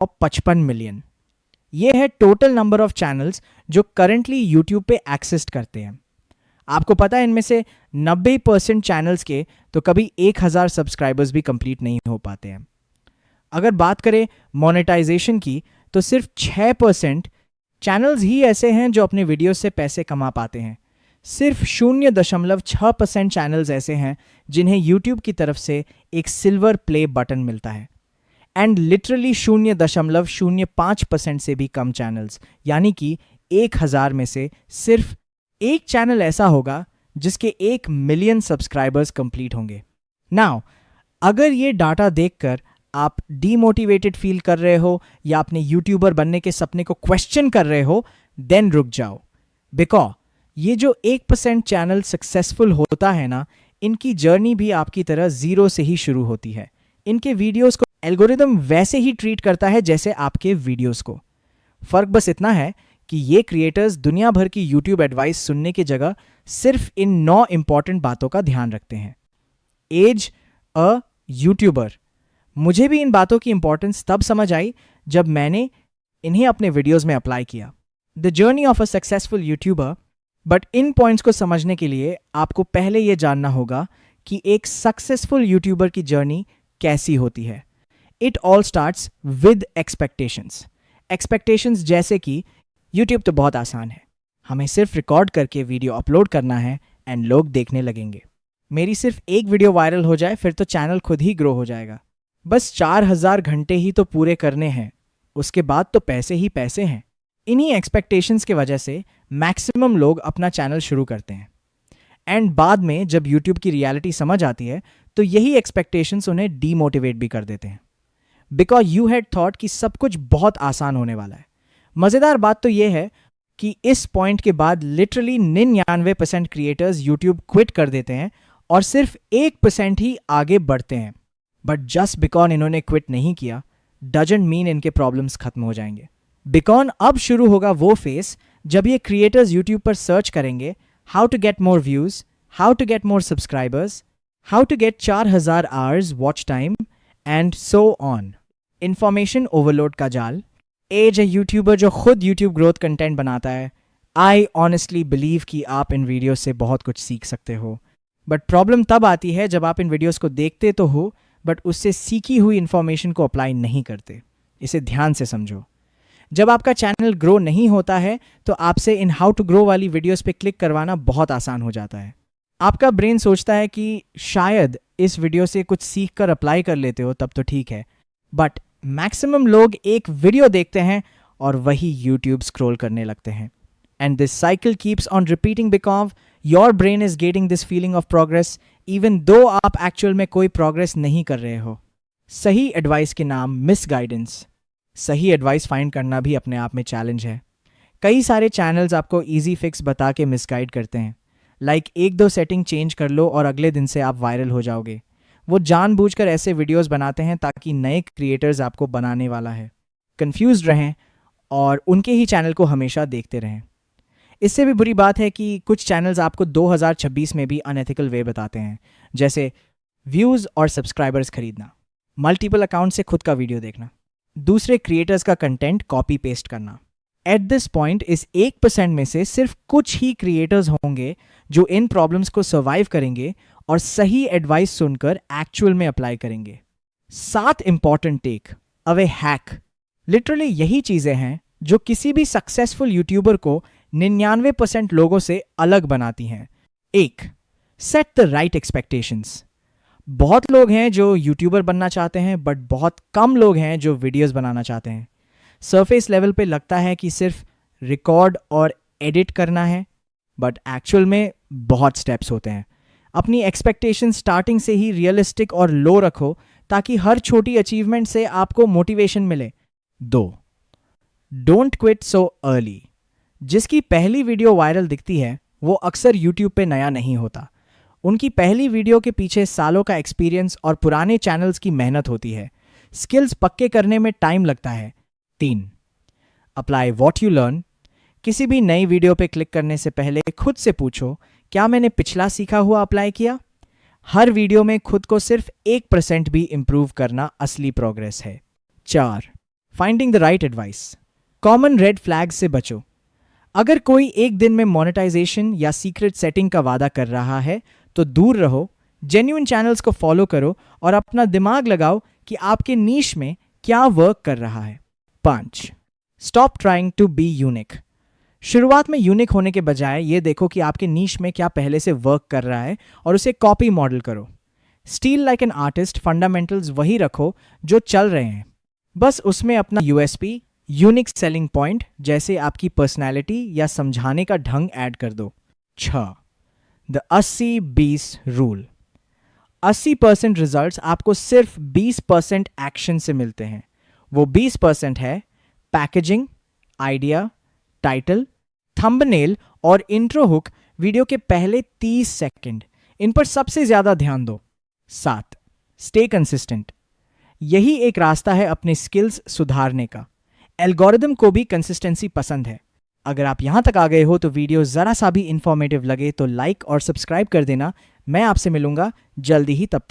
55 million. ये है total number of channels जो करंटली यूट्यूब पे एक्सेस करते हैं। आपको पता है इनमें से 90% चैनल्स के तो कभी 1000 सब्सक्राइबर्स भी कंप्लीट नहीं हो पाते हैं। अगर बात करें मोनेटाइजेशन की तो सिर्फ 6% चैनल्स ही ऐसे हैं जो अपने वीडियो से पैसे कमा पाते हैं। सिर्फ 0.6% चैनल्स ऐसे हैं जिन्हें यूट्यूब की तरफ से एक सिल्वर प्ले बटन मिलता है। एंड लिटरली 0.05% से भी कम चैनल्स, यानी कि 1000 में से सिर्फ एक चैनल ऐसा होगा जिसके 1 मिलियन सब्सक्राइबर्स कंप्लीट होंगे। नाउ अगर ये डाटा देखकर आप डीमोटिवेटेड फील कर रहे हो या अपने यूट्यूबर बनने के सपने को क्वेश्चन कर रहे हो, देन रुक जाओ। बिकॉज ये जो 1% चैनल सक्सेसफुल होता है ना, इनकी जर्नी भी आपकी तरह जीरो से ही शुरू होती है। इनके वीडियोस को एल्गोरिदम वैसे ही ट्रीट करता है जैसे आपके वीडियोस को। फर्क बस इतना है कि ये क्रिएटर्स दुनिया भर की यूट्यूब एडवाइस सुनने की जगह सिर्फ इन 9 इंपॉर्टेंट बातों का ध्यान रखते हैं। As a YouTuber. मुझे भी इन बातों की इंपॉर्टेंस तब समझ आई जब मैंने इन्हें अपने वीडियोस में अप्लाई किया। The journey of a successful YouTuber. But in points को समझने के लिए आपको पहले यह जानना होगा कि एक सक्सेसफुल यूट्यूबर की जर्नी कैसी होती है। It all starts with expectations. Expectations जैसे कि यूट्यूब तो बहुत आसान है, हमें सिर्फ रिकॉर्ड करके वीडियो अपलोड करना है एंड लोग देखने लगेंगे। मेरी सिर्फ एक वीडियो वायरल हो जाए फिर तो चैनल खुद ही ग्रो हो जाएगा। बस 4000 घंटे ही तो पूरे करने हैं, उसके बाद तो पैसे ही पैसे हैं। इन्हीं एक्सपेक्टेशंस की वजह से मैक्सिमम लोग अपना चैनल शुरू करते हैं एंड बाद में जब यूट्यूब की रियलिटी समझ आती है तो यही एक्सपेक्टेशंस उन्हें डीमोटिवेट भी कर देते हैं। बिकॉज यू हैड थॉट कि सब कुछ बहुत आसान होने वाला है। मज़ेदार बात तो यह है कि इस पॉइंट के बाद लिटरली 99% क्रिएटर्स यूट्यूब क्विट कर देते हैं और सिर्फ 1% ही आगे बढ़ते हैं। बट जस्ट बिकॉज इन्होंने क्विट नहीं किया डजंट मीन इनके प्रॉब्लम्स खत्म हो जाएंगे। बिकॉज अब शुरू होगा वो फेस जब ये क्रिएटर्स यूट्यूब पर सर्च करेंगे how to get more views, how to get more subscribers, how to get 4000 hours watch time and so on. Information overload का जाल। एज ए यूट्यूबर जो खुद यूट्यूब ग्रोथ कंटेंट बनाता है, आई ऑनेस्टली बिलीव कि आप इन videos से बहुत कुछ सीख सकते हो। बट प्रॉब्लम तब आती है जब आप इन वीडियोस को देखते तो हो बट उससे सीखी हुई इंफॉर्मेशन को अप्लाई नहीं करते। इसे ध्यान से समझो। जब आपका चैनल ग्रो नहीं होता है तो आपसे इन हाउ टू ग्रो वाली वीडियोस पे क्लिक करवाना बहुत आसान हो जाता है। आपका ब्रेन सोचता है कि शायद इस वीडियो से कुछ सीख कर अप्लाई कर लेते हो तब तो ठीक है। बट मैक्सिमम लोग एक वीडियो देखते हैं और वही यूट्यूब स्क्रॉल करने लगते हैं and this cycle keeps on repeating because your brain is getting this feeling of progress even though आप एक्चुअल में कोई प्रोग्रेस नहीं कर रहे हो। सही एडवाइस के नाम मिस गाइडेंस। सही एडवाइस फाइंड करना भी अपने आप में चैलेंज है। कई सारे चैनल्स आपको इजी फिक्स बता के मिसगाइड करते हैं, लाइक 1-2 सेटिंग चेंज कर लो और अगले दिन से आप वायरल हो जाओगे। वो जानबूझकर ऐसे वीडियोस बनाते हैं ताकि नए क्रिएटर्स आपको बनाने वाला है कंफ्यूज्ड रहें और उनके ही चैनल को हमेशा देखते रहें। इससे भी बुरी बात है कि कुछ चैनल्स आपको 2026 में भी अनएथिकल वे बताते हैं, जैसे व्यूज़ और सब्सक्राइबर्स खरीदना, मल्टीपल अकाउंट से खुद का वीडियो देखना, दूसरे क्रिएटर्स का कंटेंट कॉपी पेस्ट करना। एट दिस पॉइंट इस 1% में से सिर्फ कुछ ही क्रिएटर्स होंगे जो इन प्रॉब्लम्स को सर्वाइव करेंगे और सही एडवाइस सुनकर एक्चुअल में अप्लाई करेंगे। 7 important takeaway hack. Literally यही चीजें हैं जो किसी भी सक्सेसफुल यूट्यूबर को 99% लोगों से अलग बनाती हैं। 1. Set the right expectations. बहुत लोग हैं जो यूट्यूबर बनना चाहते हैं बट बहुत कम लोग हैं जो वीडियोस बनाना चाहते हैं। सरफेस लेवल पे लगता है कि सिर्फ रिकॉर्ड और एडिट करना है बट एक्चुअल में बहुत स्टेप्स होते हैं। अपनी एक्सपेक्टेशन स्टार्टिंग से ही रियलिस्टिक और लो रखो ताकि हर छोटी अचीवमेंट से आपको मोटिवेशन मिले। 2. Don't quit so early. जिसकी पहली वीडियो वायरल दिखती है वो अक्सर यूट्यूब पे नया नहीं होता। उनकी पहली वीडियो के पीछे सालों का एक्सपीरियंस और पुराने चैनल्स की मेहनत होती है। स्किल्स पक्के करने में टाइम लगता है। 3. Apply what you learn. किसी भी नई वीडियो पे क्लिक करने से पहले खुद से पूछो, क्या मैंने पिछला सीखा हुआ अप्लाई किया? हर वीडियो में खुद को सिर्फ 1% भी इंप्रूव करना असली प्रोग्रेस है। 4. Finding the right advice. Common red flag से बचो। अगर कोई एक दिन में मोनेटाइजेशन या सीक्रेट सेटिंग का वादा कर रहा है तो दूर रहो। जेन्युइन चैनल्स को फॉलो करो और अपना दिमाग लगाओ कि आपके नीश में क्या वर्क कर रहा है। 5. Stop trying to be unique. शुरुआत में यूनिक होने के बजाय ये देखो कि आपके नीश में क्या पहले से वर्क कर रहा है और उसे कॉपी मॉडल करो। Steel like an artist, fundamentals वही रखो जो चल रहे हैं, बस उसमें अपना यूएसपी, यूनिक सेलिंग पॉइंट जैसे आपकी पर्सनैलिटी या समझाने का ढंग ऐड कर दो। 6. The 80-20 rule. 80% रिजल्ट्स आपको सिर्फ 20% एक्शन से मिलते हैं। वो 20% है पैकेजिंग, आइडिया, टाइटल, थंबनेल और इंट्रो हुक। वीडियो के पहले 30 सेकंड, इन पर सबसे ज्यादा ध्यान दो। 7. Stay consistent. यही एक रास्ता है अपने स्किल्स सुधारने का। एल्गोरिदम को भी कंसिस्टेंसी पसंद है। अगर आप यहां तक आ गए हो तो वीडियो जरा सा भी इंफॉर्मेटिव लगे तो लाइक और सब्सक्राइब कर देना। मैं आपसे मिलूंगा जल्दी ही, तब तक।